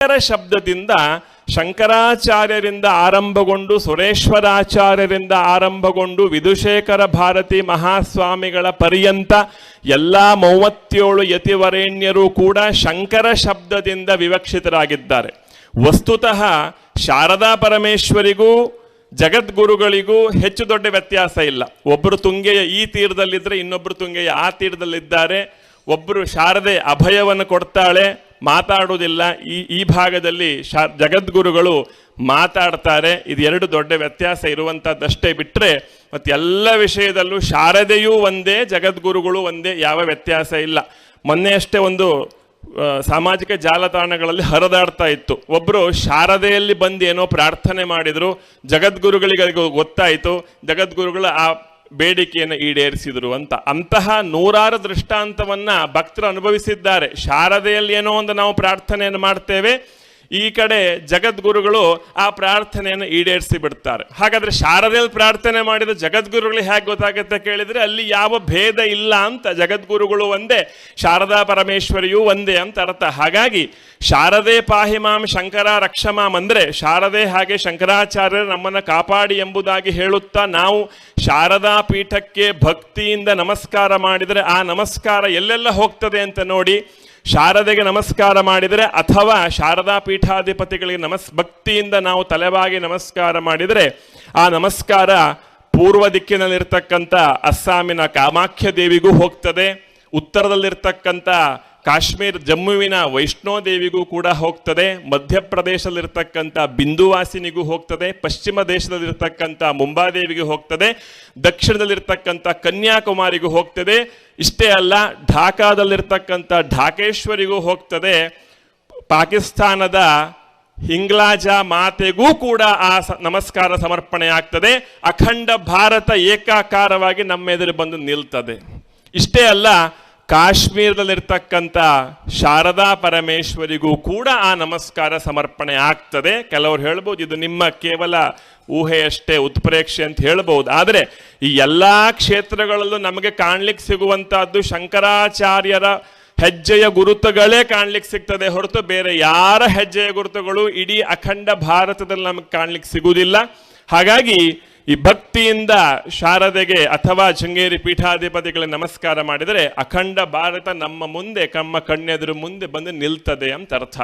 ಶಬ್ದದಿಂದ ಶಂಕರಾಚಾರ್ಯರಿಂದ ಆರಂಭಗೊಂಡು ಸುರೇಶ್ವರಾಚಾರ್ಯರಿಂದ ಆರಂಭಗೊಂಡು ವಿಧುಶೇಖರ ಭಾರತಿ ಮಹಾಸ್ವಾಮಿಗಳ ಪರ್ಯಂತ ಎಲ್ಲ 37 ಯತಿವರೇಣ್ಯರು ಕೂಡ ಶಂಕರ ಶಬ್ದದಿಂದ ವಿವಕ್ಷಿತರಾಗಿದ್ದಾರೆ. ವಸ್ತುತಃ ಶಾರದಾ ಪರಮೇಶ್ವರಿಗೂ ಜಗದ್ಗುರುಗಳಿಗೂ ಹೆಚ್ಚು ದೊಡ್ಡ ವ್ಯತ್ಯಾಸ ಇಲ್ಲ. ಒಬ್ಬರು ತುಂಗೆಯ ಈ ತೀರದಲ್ಲಿದ್ದರೆ ಇನ್ನೊಬ್ಬರು ತುಂಗೆಯ ಆ ತೀರದಲ್ಲಿದ್ದಾರೆ. ಒಬ್ಬರು ಶಾರದೆ ಅಭಯವನ್ನು ಕೊಡ್ತಾಳೆ, ಮಾತಾಡುವುದಿಲ್ಲ. ಈ ಭಾಗದಲ್ಲಿ ಜಗದ್ಗುರುಗಳು ಮಾತಾಡ್ತಾರೆ. ಇದು ಎರಡು ದೊಡ್ಡ ವ್ಯತ್ಯಾಸ ಇರುವಂಥದ್ದಷ್ಟೇ ಬಿಟ್ಟರೆ ಮತ್ತೆಲ್ಲ ವಿಷಯದಲ್ಲೂ ಶಾರದೆಯೂ ಒಂದೇ, ಜಗದ್ಗುರುಗಳು ಒಂದೇ, ಯಾವ ವ್ಯತ್ಯಾಸ ಇಲ್ಲ. ಮೊನ್ನೆ ಅಷ್ಟೇ ಒಂದು ಸಾಮಾಜಿಕ ಜಾಲತಾಣಗಳಲ್ಲಿ ಹರಿದಾಡ್ತಾ ಇತ್ತು. ಒಬ್ಬರು ಶಾರದೆಯಲ್ಲಿ ಬಂದು ಏನೋ ಪ್ರಾರ್ಥನೆ ಮಾಡಿದರು, ಜಗದ್ಗುರುಗಳಿಗೆ ಗೊತ್ತಾಯಿತು, ಜಗದ್ಗುರುಗಳ ಆ ಬೇಡಿಕೆಯನ್ನು ಈಡೇರಿಸಿದರು ಅಂತ. ಅಂತಹ ನೂರಾರು ದೃಷ್ಟಾಂತವನ್ನ ಭಕ್ತರು ಅನುಭವಿಸಿದ್ದಾರೆ. ಶಾರದೆಯಲ್ಲಿ ಏನೋ ಒಂದು ನಾವು ಪ್ರಾರ್ಥನೆಯನ್ನು ಮಾಡ್ತೇವೆ, ಈ ಕಡೆ ಜಗದ್ಗುರುಗಳು ಆ ಪ್ರಾರ್ಥನೆಯನ್ನು ಈಡೇರಿಸಿ ಬಿಡ್ತಾರೆ. ಹಾಗಾದ್ರೆ ಶಾರದೆಯಲ್ಲಿ ಪ್ರಾರ್ಥನೆ ಮಾಡಿದ ಜಗದ್ಗುರುಗಳು ಹೇಗೆ ಗೊತ್ತಾಗುತ್ತೆ ಕೇಳಿದ್ರೆ ಅಲ್ಲಿ ಯಾವ ಭೇದ ಇಲ್ಲ ಅಂತ. ಜಗದ್ಗುರುಗಳು ಒಂದೇ, ಶಾರದಾ ಪರಮೇಶ್ವರಿಯೂ ಒಂದೇ ಅಂತ ಅರ್ಥ. ಹಾಗಾಗಿ ಶಾರದೆ ಪಾಹಿಮಾಂ ಶಂಕರ ರಕ್ಷಮಾಂ ಅಂದರೆ ಶಾರದೆ ಹಾಗೆ ಶಂಕರಾಚಾರ್ಯರು ನಮ್ಮನ್ನು ಕಾಪಾಡಿ ಎಂಬುದಾಗಿ ಹೇಳುತ್ತಾ ನಾವು ಶಾರದಾ ಪೀಠಕ್ಕೆ ಭಕ್ತಿಯಿಂದ ನಮಸ್ಕಾರ ಮಾಡಿದರೆ ಆ ನಮಸ್ಕಾರ ಎಲ್ಲೆಲ್ಲ ಹೋಗ್ತದೆ ಅಂತ ನೋಡಿ. ಶಾರದೆಗೆ ನಮಸ್ಕಾರ ಮಾಡಿದರೆ ಅಥವಾ ಶಾರದಾ ಪೀಠಾಧಿಪತಿಗಳಿಗೆ ಭಕ್ತಿಯಿಂದ ನಾವು ತಲೆಬಾಗಿ ನಮಸ್ಕಾರ ಮಾಡಿದರೆ ಆ ನಮಸ್ಕಾರ ಪೂರ್ವ ದಿಕ್ಕಿನಲ್ಲಿರ್ತಕ್ಕಂಥ ಅಸ್ಸಾಮಿನ ಕಾಮಾಖ್ಯ ದೇವಿಗೂ ಹೋಗ್ತದೆ, ಉತ್ತರದಲ್ಲಿರ್ತಕ್ಕಂಥ ಕಾಶ್ಮೀರ್ ಜಮ್ಮುವಿನ ವೈಷ್ಣೋದೇವಿಗೂ ಕೂಡ ಹೋಗ್ತದೆ, ಮಧ್ಯಪ್ರದೇಶದಲ್ಲಿರ್ತಕ್ಕಂಥ ಬಿಂದುವಾಸಿನಿಗೂ ಹೋಗ್ತದೆ, ಪಶ್ಚಿಮ ದೇಶದಲ್ಲಿರ್ತಕ್ಕಂಥ ಮುಂಬಾದೇವಿಗೂ ಹೋಗ್ತದೆ, ದಕ್ಷಿಣದಲ್ಲಿರ್ತಕ್ಕಂಥ ಕನ್ಯಾಕುಮಾರಿಗೂ ಹೋಗ್ತದೆ. ಇಷ್ಟೇ ಅಲ್ಲ, ಢಾಕಾದಲ್ಲಿರ್ತಕ್ಕಂಥ ಢಾಕೇಶ್ವರಿಗೂ ಹೋಗ್ತದೆ, ಪಾಕಿಸ್ತಾನದ ಹಿಂಗ್ಲಾಜ ಮಾತೆಗೂ ಕೂಡ ಆ ನಮಸ್ಕಾರ ಸಮರ್ಪಣೆ ಆಗ್ತದೆ. ಅಖಂಡ ಭಾರತ ಏಕಾಕಾರವಾಗಿ ನಮ್ಮೆದುರು ಬಂದು ನಿಲ್ತದೆ. ಇಷ್ಟೇ ಅಲ್ಲ, ಕಾಶ್ಮೀರದಲ್ಲಿರ್ತಕ್ಕಂಥ ಶಾರದಾ ಪರಮೇಶ್ವರಿಗೂ ಕೂಡ ಆ ನಮಸ್ಕಾರ ಸಮರ್ಪಣೆ ಆಗ್ತದೆ. ಕೆಲವರು ಹೇಳ್ಬೋದು ಇದು ನಿಮ್ಮ ಕೇವಲ ಊಹೆಯಷ್ಟೇ, ಉತ್ಪ್ರೇಕ್ಷೆ ಅಂತ ಹೇಳ್ಬೋದು. ಆದರೆ ಈ ಎಲ್ಲ ಕ್ಷೇತ್ರಗಳಲ್ಲೂ ನಮಗೆ ಕಾಣ್ಲಿಕ್ಕೆ ಸಿಗುವಂತಹದ್ದು ಶಂಕರಾಚಾರ್ಯರ ಹೆಜ್ಜೆಯ ಗುರುತುಗಳೇ ಕಾಣ್ಲಿಕ್ಕೆ ಸಿಗ್ತದೆ ಹೊರತು ಬೇರೆ ಯಾರ ಹೆಜ್ಜೆಯ ಗುರುತುಗಳು ಇಡೀ ಅಖಂಡ ಭಾರತದಲ್ಲಿ ನಮಗೆ ಕಾಣ್ಲಿಕ್ಕೆ ಸಿಗುವುದಿಲ್ಲ. ಹಾಗಾಗಿ ಈ ಭಕ್ತಿಯಿಂದ ಶಾರದೆಗೆ ಅಥವಾ ಶೃಂಗೇರಿ ಪೀಠಾಧಿಪತಿಗಳಿಗೆ ನಮಸ್ಕಾರ ಮಾಡಿದರೆ ಅಖಂಡ ಭಾರತ ನಮ್ಮ ಮುಂದೆ, ನಮ್ಮ ಕಣ್ಣೆದುರು ಮುಂದೆ ಬಂದು ನಿಲ್ತದೆ ಅಂತ ಅರ್ಥ.